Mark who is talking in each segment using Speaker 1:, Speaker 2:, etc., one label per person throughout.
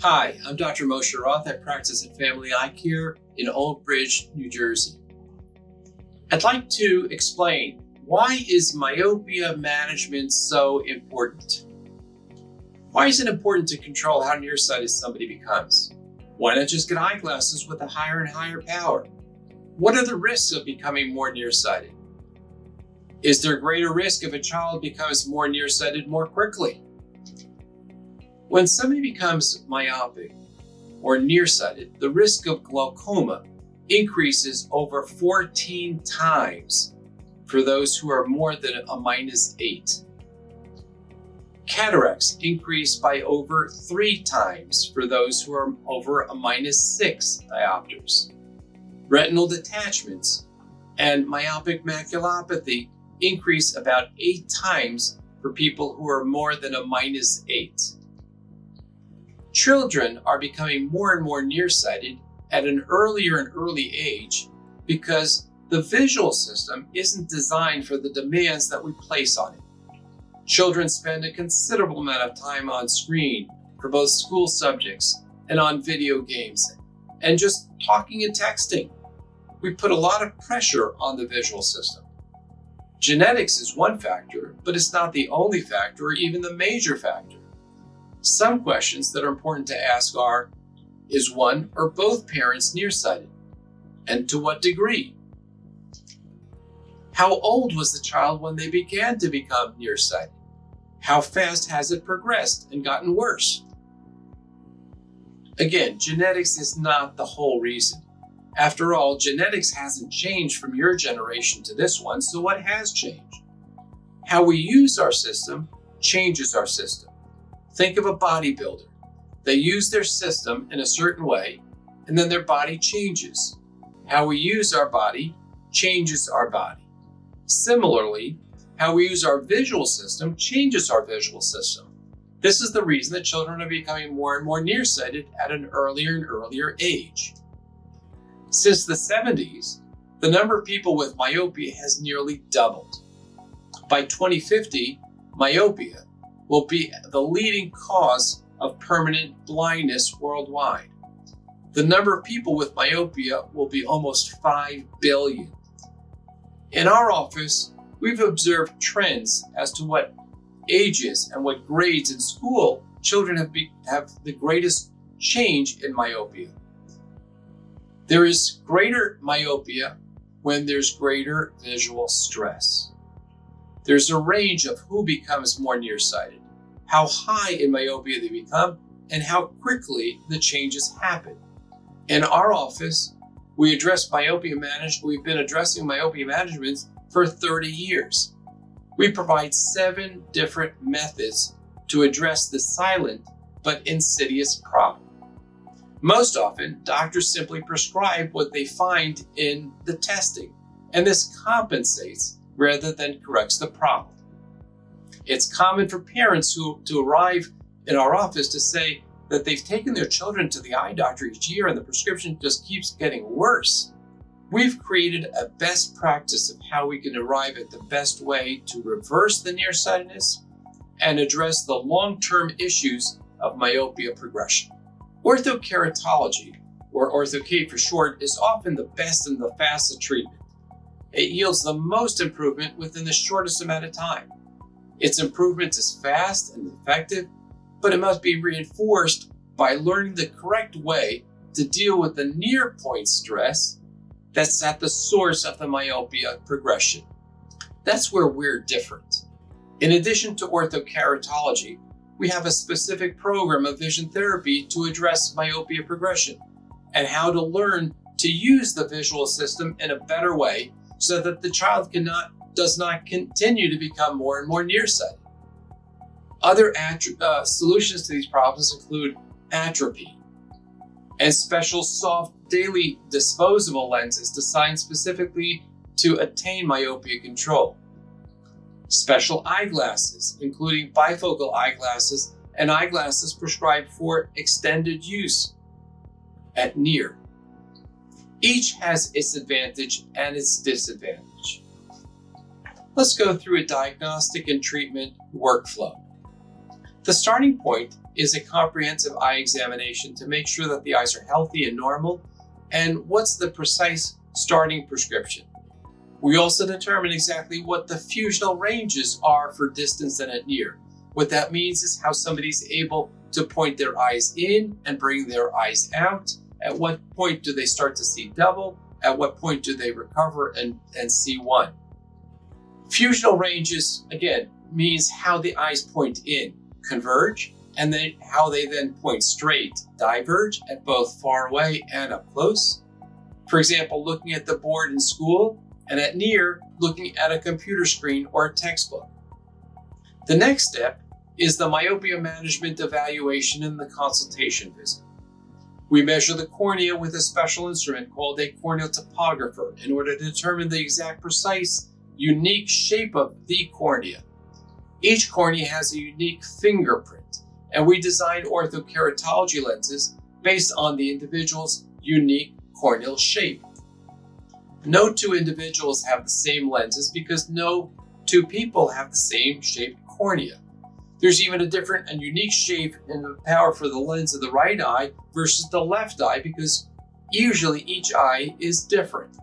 Speaker 1: Hi, I'm Dr. Moshe Roth. I practice at Family Eye Care in Old Bridge, New Jersey. I'd like to explain, why is myopia management so important? Why is it important to control how nearsighted somebody becomes? Why not just get eyeglasses with a higher and higher power? What are the risks of becoming more nearsighted? Is there greater risk if a child becomes more nearsighted more quickly? When somebody becomes myopic or nearsighted, the risk of glaucoma increases over 14 times for those who are more than a -8. Cataracts increase by over 3 times for those who are over a -6 diopters. Retinal detachments and myopic maculopathy increase about 8 times for people who are more than a -8. Children are becoming more and more nearsighted at an earlier and early age because the visual system isn't designed for the demands that we place on it. Children spend a considerable amount of time on screen for both school subjects and on video games and just talking and texting. We put a lot of pressure on the visual system. Genetics is one factor, but it's not the only factor or even the major factor. Some questions that are important to ask are, is one or both parents nearsighted? And to what degree? How old was the child when they began to become nearsighted? How fast has it progressed and gotten worse? Again, genetics is not the whole reason. After all, genetics hasn't changed from your generation to this one, so what has changed? How we use our system changes our system. Think of a bodybuilder. They use their system in a certain way, and then their body changes. How we use our body changes our body. Similarly, how we use our visual system changes our visual system. This is the reason that children are becoming more and more nearsighted at an earlier and earlier age. Since the 70s, the number of people with myopia has nearly doubled. By 2050, myopia will be the leading cause of permanent blindness worldwide. The number of people with myopia will be almost 5 billion. In our office, we've observed trends as to what ages and what grades in school children have the greatest change in myopia. There is greater myopia when there's greater visual stress. There's a range of who becomes more nearsighted, how high in myopia they become, and how quickly the changes happen. In our office, we've been addressing myopia management for 30 years. We provide 7 different methods to address the silent but insidious problem. Most often, doctors simply prescribe what they find in the testing, and this compensates rather than corrects the problem. It's common for parents to arrive in our office to say that they've taken their children to the eye doctor each year and the prescription just keeps getting worse. We've created a best practice of how we can arrive at the best way to reverse the nearsightedness and address the long-term issues of myopia progression. Orthokeratology, or Ortho-K for short, is often the best and the fastest treatment. It yields the most improvement within the shortest amount of time. Its improvement is fast and effective, but it must be reinforced by learning the correct way to deal with the near point stress that's at the source of the myopia progression. That's where we're different. In addition to orthokeratology, we have a specific program of vision therapy to address myopia progression and how to learn to use the visual system in a better way so that the child does not continue to become more and more nearsighted. Other solutions to these problems include atrophy and special soft daily disposable lenses designed specifically to attain myopia control. Special eyeglasses, including bifocal eyeglasses and eyeglasses prescribed for extended use at near. Each has its advantage and its disadvantage. Let's go through a diagnostic and treatment workflow. The starting point is a comprehensive eye examination to make sure that the eyes are healthy and normal, and what's the precise starting prescription. We also determine exactly what the fusional ranges are for distance and at near. What that means is how somebody's able to point their eyes in and bring their eyes out. At what point do they start to see double? At what point do they recover and see one? Fusional ranges, again, means how the eyes point in, converge, and then how they then point straight, diverge at both far away and up close. For example, looking at the board in school, and at near, looking at a computer screen or a textbook. The next step is the myopia management evaluation and the consultation visit. We measure the cornea with a special instrument called a corneal topographer in order to determine the exact precise, unique shape of the cornea. Each cornea has a unique fingerprint, and we design orthokeratology lenses based on the individual's unique corneal shape. No two individuals have the same lenses because no two people have the same shaped cornea. There's even a different and unique shape and power for the lens of the right eye versus the left eye because usually each eye is different.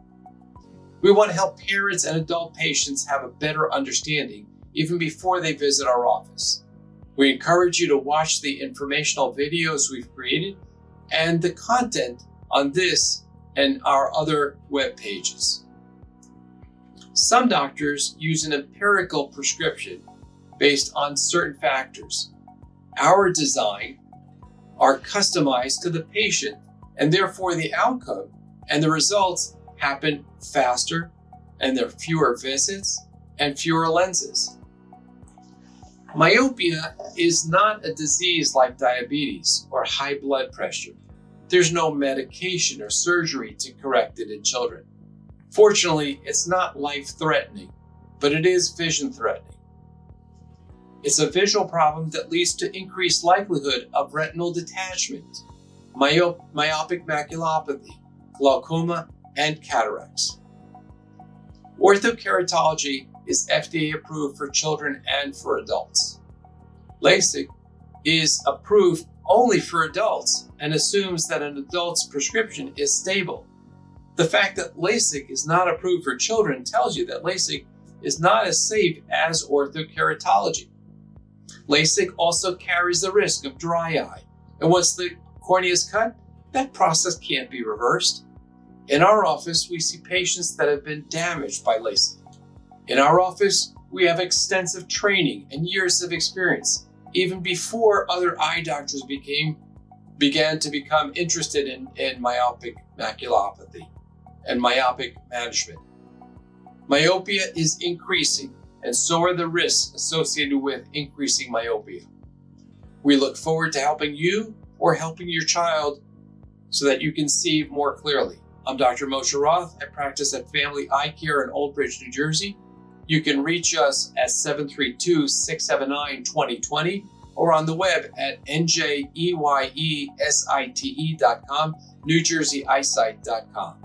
Speaker 1: We want to help parents and adult patients have a better understanding even before they visit our office. We encourage you to watch the informational videos we've created and the content on this and our other web pages. Some doctors use an empirical prescription based on certain factors. Our design are customized to the patient, and therefore the outcome and the results happen faster, and there are fewer visits and fewer lenses. Myopia is not a disease like diabetes or high blood pressure. There's no medication or surgery to correct it in children. Fortunately, it's not life-threatening, but it is vision-threatening. It's a visual problem that leads to increased likelihood of retinal detachment, myopic maculopathy, glaucoma, and cataracts. Orthokeratology is FDA approved for children and for adults. LASIK is approved only for adults and assumes that an adult's prescription is stable. The fact that LASIK is not approved for children tells you that LASIK is not as safe as orthokeratology. LASIK also carries the risk of dry eye, and once the cornea is cut, that process can't be reversed. In our office, we see patients that have been damaged by LASIK. In our office, we have extensive training and years of experience, even before other eye doctors began to become interested in myopic maculopathy and myopic management. Myopia is increasing, and so are the risks associated with increasing myopia. We look forward to helping you or helping your child so that you can see more clearly. I'm Dr. Moshe Roth. I practice at Family Eye Care in Old Bridge, New Jersey. You can reach us at 732-679-2020 or on the web at njeyesite.com, NewJerseyEyesight.com.